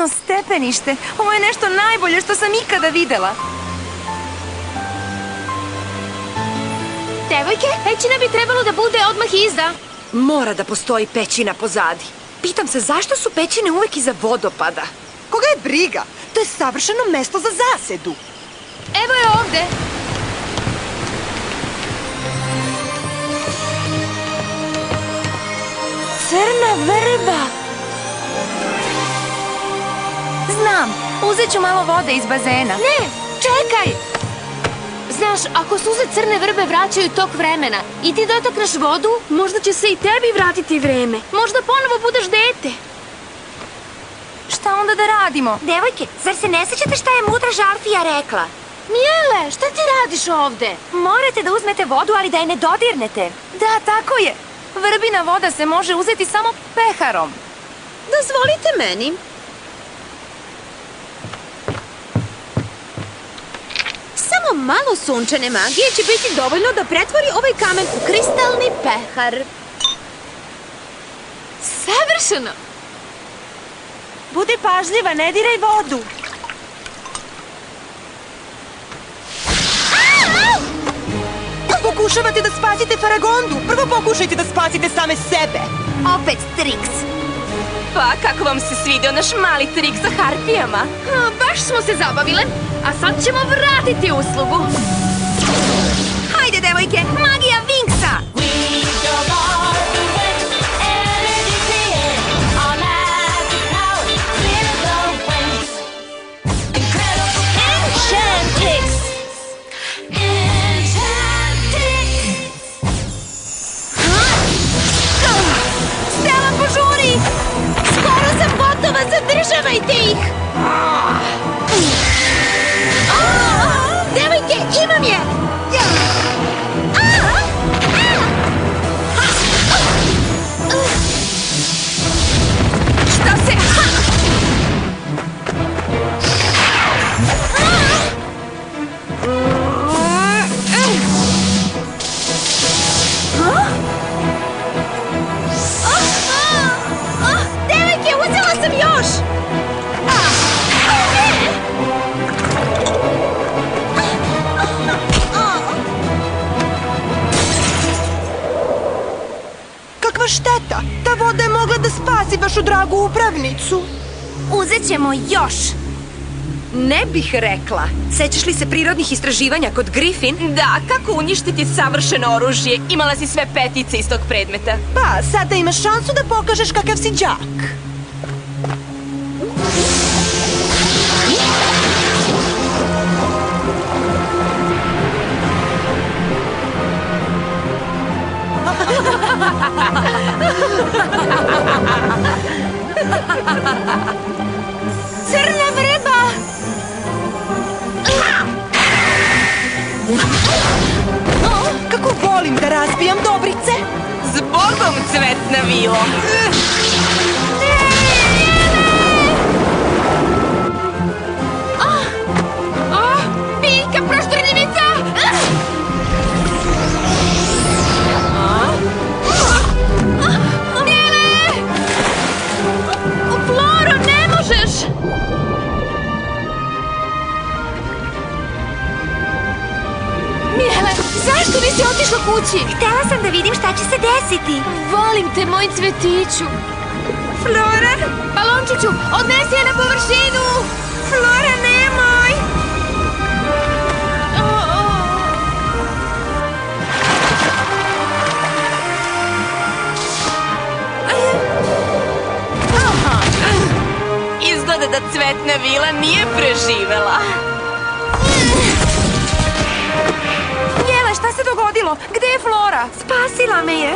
divno stepenište. Ovo je nešto najbolje što sam ikada videla. Devojke, pećina bi trebalo da bude odmah iza. Mora da postoji pećina pozadi. Pitam se zašto su pećine uvek iza vodopada? Koga je briga? To je savršeno mesto za zasedu. Evo je ovde. Crna vrba! Znam, uzet ću malo vode iz bazena. Ne, čekaj! Znaš, ako suze crne vrbe vraćaju tok vremena i ti dotakneš vodu, možda će se i tebi vratiti vreme. Možda ponovo budeš dete. Šta onda da radimo? Devojke, zar se ne sećate šta je mudra žarfija rekla? Mijele, šta ti radiš ovde? Morate da uzmete vodu, ali da je ne dodirnete. Da, tako je. Vrbina voda se može uzeti samo peharom. Dozvolite meni. Samo malo sunčane magije će biti dovoljno da pretvori ovaj kamen u kristalni pehar. Savršeno! Budi pažljiva, ne diraj vodu. Pokušavate da spasite Faragondu. Prvo pokušajte da spasite same sebe. Opet Trix. Pa, kako vam se svidio naš mali trik sa harpijama? Baš smo se zabavile, a sad ćemo vratiti uslugu. Hajde, devojke, magija Vinksa! Stella, požuri! Skoro sam gotova, zadržavajte ih! Devojke, imam je! Šta se... Devojke, uzela sam još! Kakva šteta! Ta voda je mogla da spasi vašu dragu upravnicu. Uzet ćemo još. Ne bih rekla. Sećaš li se prirodnih istraživanja kod Griffin? Da, kako uništiti savršeno oružje. Imala si sve petice iz tog predmeta. Pa, sada imaš šansu da pokažeš kakav si đak. Crna vrba! Kako volim da razbijam dobrice. Zbogom, cvetna vilo! Biljka proštrljivica! Mijele! Floro, ne možeš! Mijele, zašto nisi otišla kući? Htela sam da vidim šta će se desiti. Volim te, moj cvetiću. Flora? Balončiću, odnesi je na površinu! Flora, nemoj! Izgleda da cvetna vila nije preživela. Jele, šta se dogodilo? Gde je Flora? Spasila me je.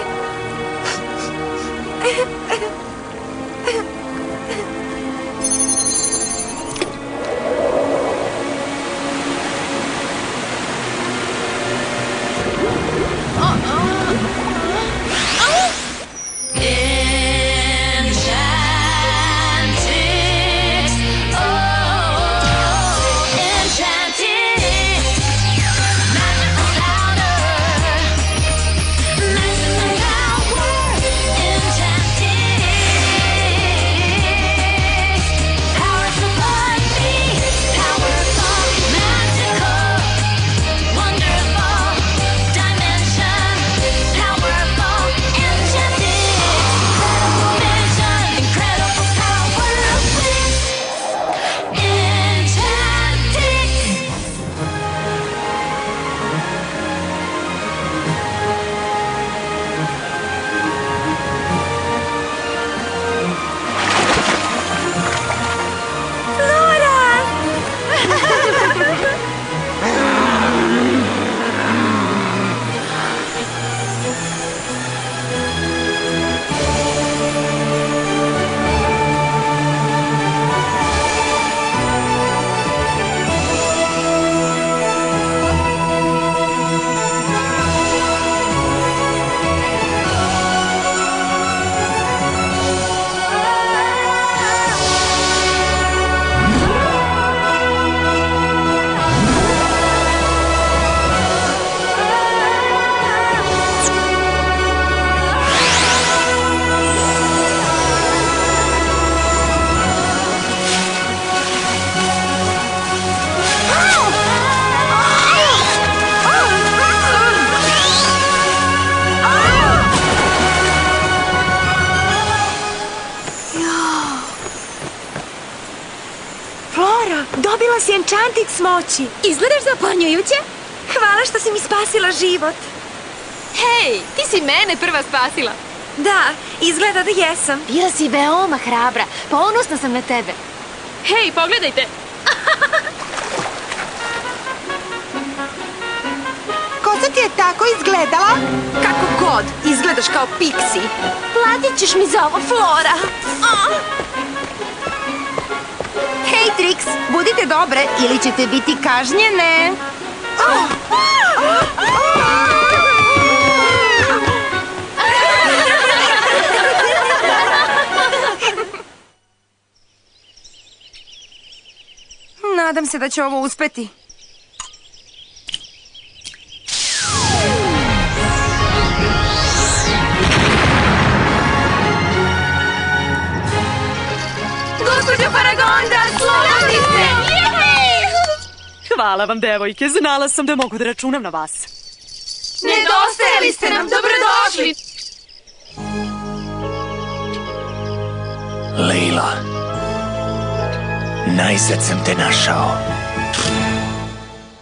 Dobila si enčantic smoći. Izgledaš zapanjujuće. Hvala što si mi spasila život. Hej, ti si mene prva spasila. Da, izgleda da jesam. Bila si veoma hrabra. Ponosna sam na tebe. Hej, pogledajte. Kosa ti je tako izgledala? Kako god, izgledaš kao Pixi. Platit ćeš mi za ovo, Flora. Hej, Trix, budite dobre ili ćete biti kažnjene. Nadam se da će ovo uspeti. Gospođo Paragonda, slobodni ste! Hvala vam, devojke. Znala sam da mogu da računam na vas. Nedostajali ste nam, dobrodošli! Leila, najzad sam te našao.